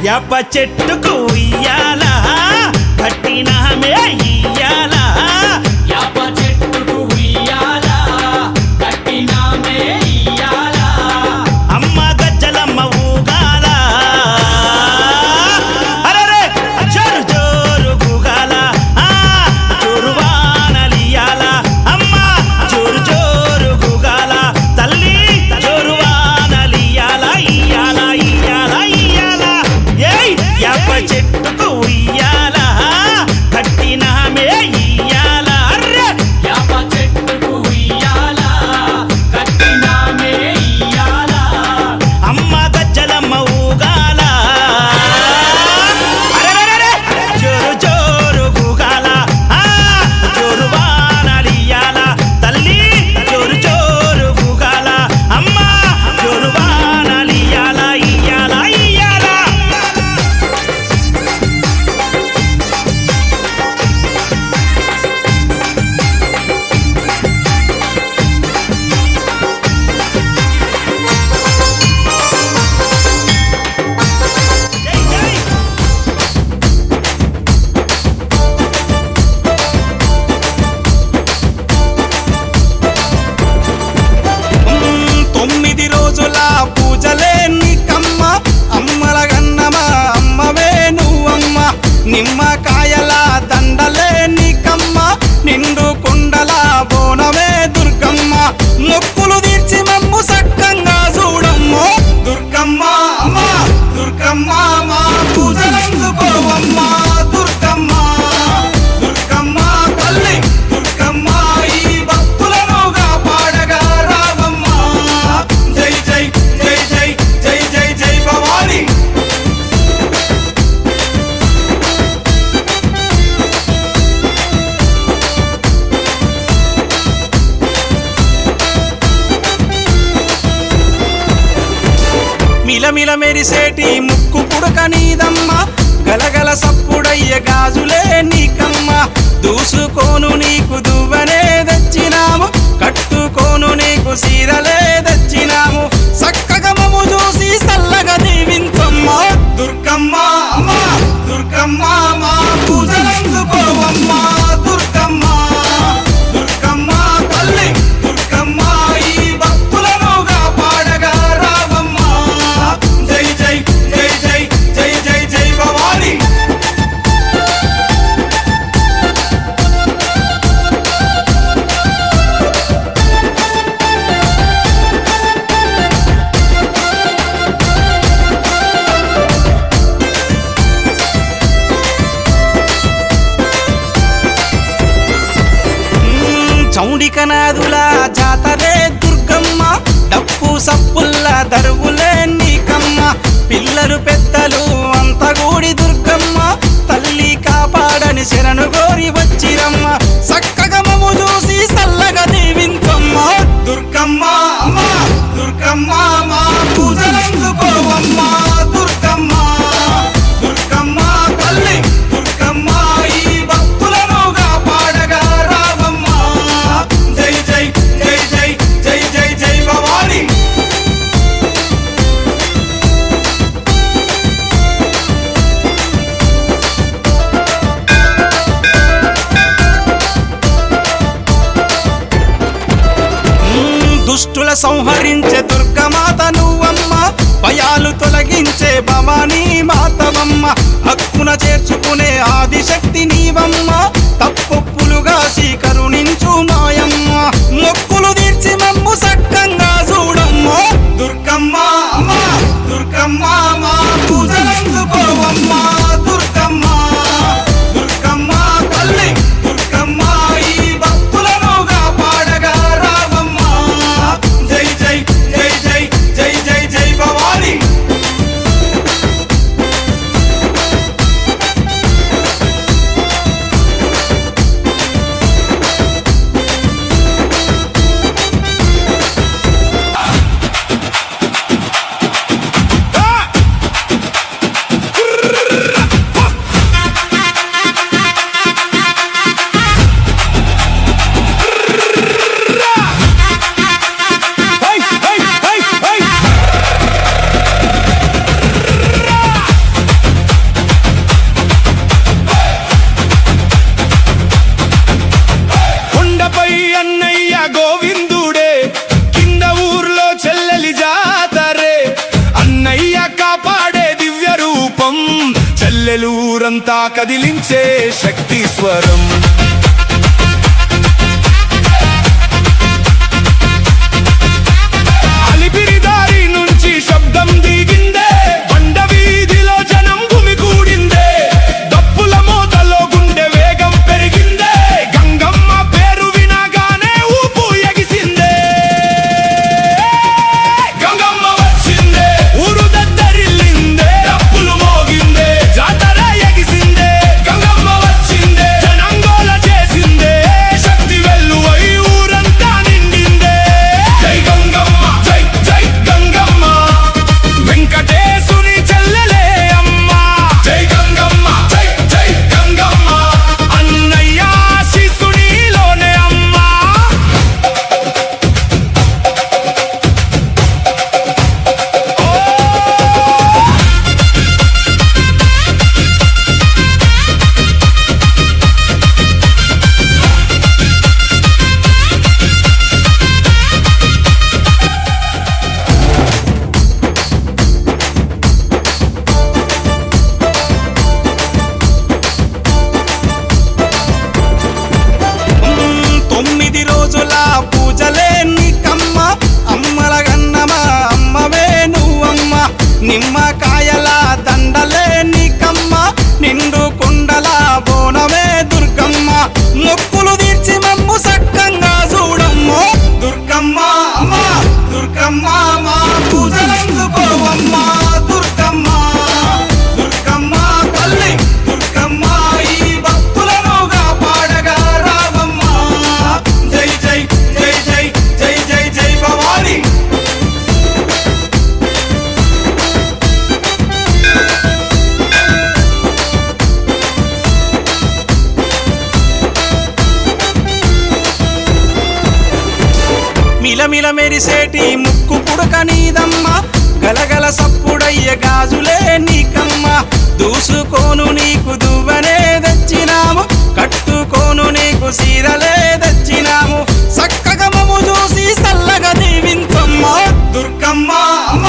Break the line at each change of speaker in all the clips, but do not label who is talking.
యాప చెట్టుకు ఉయ్యాల కట్టినామే ఇయ్యాల
యాప చెట్టుకు ఉయ్యాల కట్టినామే ఇయ్యాల
అమ్మ గజ్జలమ్మ ఊగాల అరెరే జోరు జోరు గుగాల జోరు వానలియాల అమ్మ జోరు జోరు గుగాల తల్లి జోరు వానలియాల ఇయ్యాల ఇయ్యాల ఇయ్యాల ఏయ్ యాప చెట్టుకు ఉయ్యాల కట్టినామే ఇయ్యాల అర్రే
యాప చెట్టుకు ఉయ్యాల కట్టినామే ఇయ్యాల
అమ్మ గజ్జలమ్మ ఊగాల అరెరెరెరె జోరు జోరు గుగాల జోరు వానలియాల తల్లి జోరు జోరు గుగాల అమ్మ జోరు వానలియాల ఇయ్యాల ఇయ్యాల జై జై
తొమ్మిది రోజుల పూజలే నీకమ్మ అమ్మల గన్నమా అమ్మవే నువ్వమ్మ నిమ్మకాయల దండలే నీకమ్మ నిండు కుండల బోనమే దుర్గమ్మ మొక్కులు తీర్చి మమ్ము సక్కంగా చూడమ్మో దుర్గమ్మ అమ్మ దుర్గమ్మ మా పూజలందుకోవమ్మ దుర్గమ్మ దుర్గమ్మ తల్లి దుర్గమ్మ ఈ భక్తులను కాపాడగా రావమ్మ జై జై జై జై జై జై జై భవాని మిలమిల మెరిసేటి ముక్కు పుడక నీదమ్మ గలగల సప్పుడయ్య గాజులే నీకమ్మ దూసుకోను నీకు దువ్వనే తెచ్చినాము కట్టుకోను నీకు సీరలే తెచ్చినాము చక్కగా మము చూసి సల్లగా దీవించమ్మ దుర్గమ్మ అమ్మ దుర్గమ్మ మా పూజలందుకోవమ్మ దుర్గమ్మ దుర్గమ్మ తల్లి దుర్గమ్మ ఈ భక్తులను కాపాడగా రావమ్మ జై జై జై జై జై జై జై భవాని చౌడికనాదుల జాతరే దుర్గమ్మ డప్పు సప్పుల్ల దరువులే నీకమ్మ పిల్లలు పెద్దలు అంత గూడి దుర్గమ్మ తల్లి కాపాడని శరణు గోరి వచ్చిరమ్మ చక్కగా మము చూసి సల్లగా దీవించమ్మ దుర్గమ్మ అమ్మ దుర్గమ్మ మా పూజలందుకోవమ్మ దుర్గమ్మ దుర్గమ్మ తల్లి దుర్గమ్మ ఈ భక్తులను కాపాడగా రావమ్మ జై జై జై జై జై జై జై భవాని దుష్టుల సంహరించే దుర్గమాత నువ్వమ్మ భయాలు తొలగించే భవానీ మాతవమ్మ హక్కున చేర్చుకునే ఆదిశక్తి నీవమ్మ తప్పొప్పులుగా కరుణించు మాయమ్మ మొక్కులు తీర్చి మమ్ము సక్కంగా చూడమ్మ దుర్గమ్మ అమ్మ దుర్గమ్మ మా పూజలందుకోవమ్మ దుర్గమ్మ దుర్గమ్మ తల్లి దుర్గమ్మ ఈ భక్తులను కాపాడగా రావమ్మ జై జై జై జై జై జై జై భవాని
పల్లెలూరంతా కదిలించే శక్తి స్వరం. అలిపిరి దారి నుంచి శబ్దం దిగిందే, బండ వీధిలో జనం గుమిగూడిందే, దప్పుల మోతలో గుండె వేగం పెరిగిందే, గంగమ్మ పేరు వినగానే ఊపు ఎగిసిందే. గంగమ్మ వచ్చిందే, ఊరు దద్దరిల్లిందే, డప్పులు మోగిందే, జాతర ఎగిసిందే. గంగమ్మ వచ్చిందే, జనంగోల చేసిందే, శక్తి వెల్లువై ఊరంతా నిండిందే. జై గంగమ్మ, జై జై గంగమ్మ, వెంకటేశుని చెల్లెలే అమ్మ. జై గంగమ్మ, జై జై గంగమ్మ, అన్నయ్య శిశునిలోనే అమ్మ.
తొమ్మిది రోజుల పూజలే నీకమ్మ, అమ్మల గన్నమా అమ్మవే నువ్వమ్మ. నిమ్మకాయల దండలే నీకమ్మ, నిండు కుండల బోనమే దుర్గమ్మ. మొక్కులు తీర్చి మమ్ము సక్కంగా చూడమ్మ దుర్గమ్మ. అమ్మ దుర్గమ్మ, మా పూజలందుకోవమ్మ దుర్గమ్మ. దుర్గమ్మ తల్లి దుర్గమ్మ, ఈ భక్తులను కాపాడగా రావమ్మ. జై జై జై జై జై జై జై భవాని. మిలమిల మెరిసేటి ముక్కు పుడక నీదమ్మ, గలగల సప్పుడయ్య గాజులే నీకమ్మ. దూసుకోను నీకు దువ్వనే తెచ్చినాము, కట్టుకోను నీకు సీరలే తెచ్చినాము. సక్కగా మమ్ము చూసి సల్లగా దీవించమ్మ దుర్గమ్మ. అమ్మ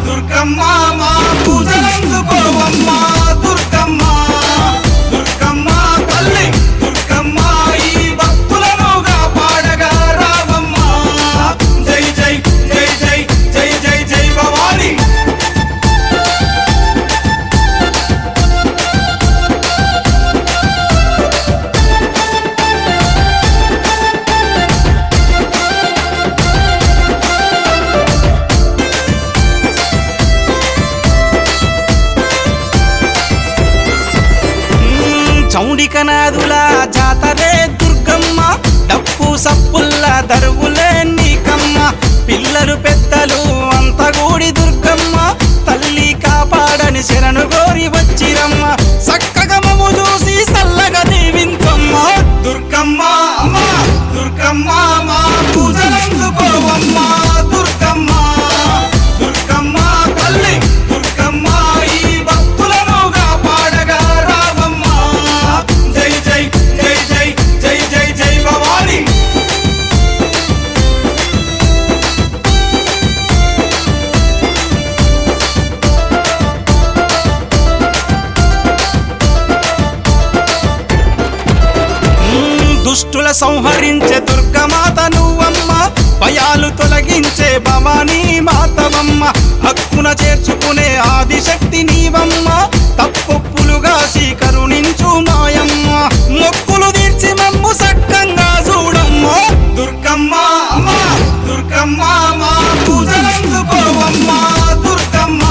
దుర్గమ్మ, మా పూజలందుకోవమ్మ దుర్గమ్మ. దుర్గమ్మ తల్లి దుర్గమ్మ, ఈ భక్తులను కాపాడగా రావమ్మ. జై జై జై జై జై జై జై భవాని. చౌడికనాదుల జాతరే దుర్గమ్మ, డప్పు సప్పుల్ల దరువులే నీకమ్మ. పిల్లలు పెద్దలు అంత గూడి దుర్గమ్మ, తల్లి కాపాడని శరణు గోరి వచ్చిరమ్మ. సక్కగా మమ్ము చూసి సల్లగా దీవించమ్మ దుర్గమ్మ. అమ్మ దుర్గమ్మ, మా పూజలందుకోవమ్మ దుర్గమ్మ. దుర్గమ్మ తల్లి దుర్గమ్మ, ఈ భక్తులను కాపాడగా రావమ్మ. జై జై జై జై జై జై జై భవాని. దుష్టుల సంహరించే దుర్గమాత నువ్వమ్మ, భయాలు తొలగించే భవానీ మాతవమ్మ. హక్కున చేర్చుకునే ఆదిశక్తి నీవమ్మ, తప్పొప్పులుగా కరుణించు మాయమ్మ. మొక్కులు తీర్చి మమ్ము సక్కంగా చూడమ్మ దుర్గమ్మ. అమ్మ దుర్గమ్మ, మా పూజలందుకోవమ్మ దుర్గమ్మ.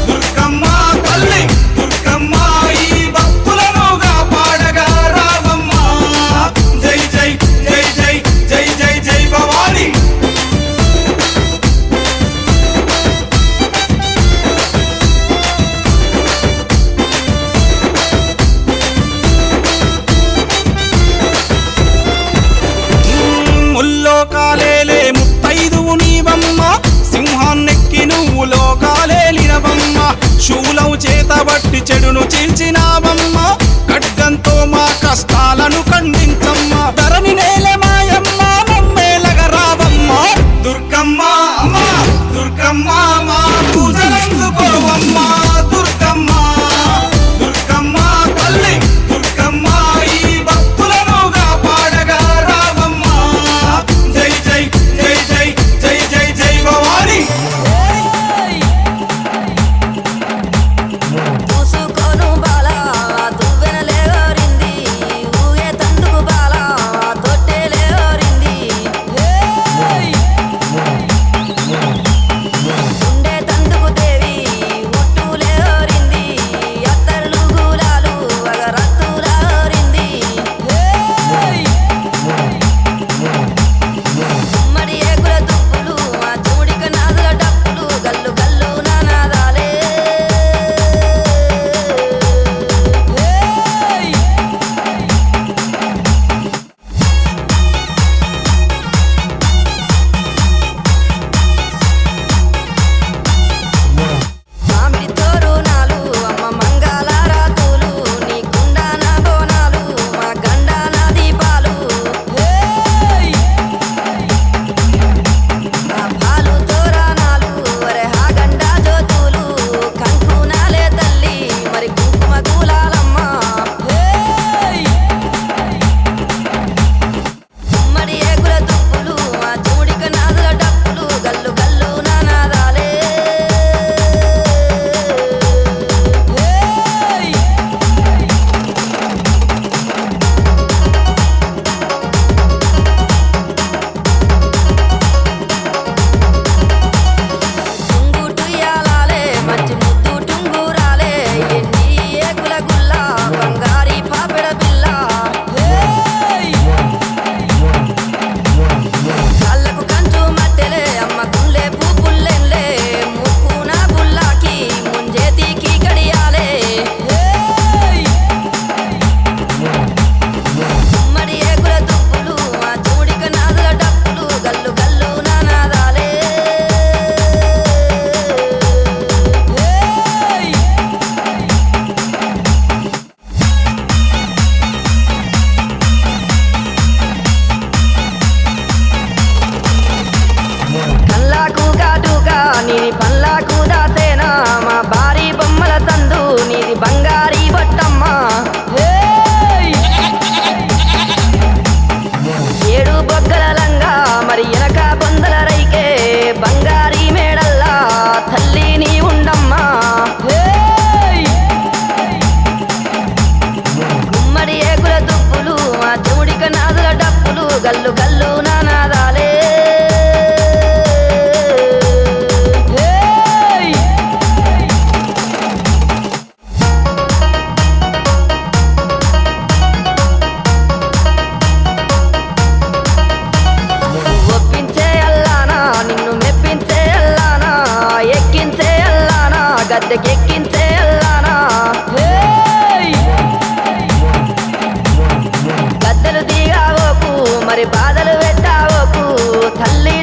దుర్గమ్మ తల్లి దుర్గమ్మ, ఈ భక్తులను కాపాడగా రావమ్మ. జై జై జై జై జై జై జై భవాని. ముల్లోకాలేలే ముత్తైదువు నీవమ్మ, సింహాన్నెక్కి నువ్వు లోకాలేలినవమ్మ. శూలం చేతబట్టి చెడును చీల్చినావమ్మ, ఖడ్గంతో మా కష్టాలను ఖండించమ్మ. ధరణి నేల మాయమ్మ, మమ్మేలగా రావమ్మ దుర్గమ్మ. అమ్మ దుర్గమ్మ, మా పూజలందుకోవమ్మ దుర్గమ్మ.
గద్దెకెక్కించే అల్లానా గద్దెలు దిగావోకు మరి బాధలు పెట్టావోకు తల్లి